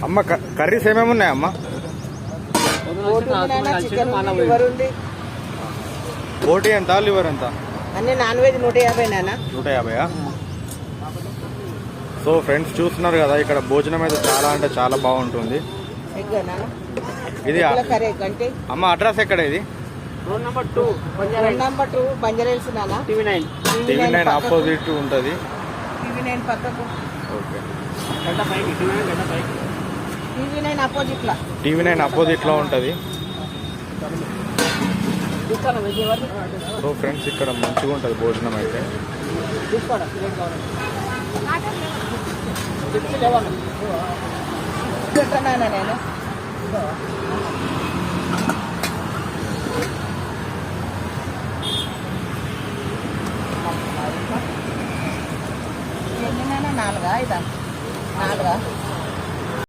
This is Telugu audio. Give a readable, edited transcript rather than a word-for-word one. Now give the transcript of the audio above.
అమ్మ కర్రీస్ ఏమేమి ఉన్నాయి అమ్మ? బోటి ఎంత, లివర్ ఎంత? అన్ని నాన్ వెజ్ 150 నాన్న. 150. సో ఫ్రెండ్స్ చూస్తున్నారు కదా, ఇక్కడ భోజనం అయితే చాలా అంటే చాలా బాగుంటుంది. ఇది అమ్మ అడ్రస్ ఎక్కడ? ఇది రోడ్ నెంబర్ 2 బంజారాహిల్స్ నాన్న. టీవీ9 ఆపోజిట్ ఉంటుంది. టీవీ9 పక్కకు. ఓకే, టీవీ9 అపోజిట్ లో ఉంటుంది. సో ఫ్రెండ్స్ ఇక్కడ మంచిగా ఉంటుంది భోజనం అయితే. నేను నాలుగా 5 4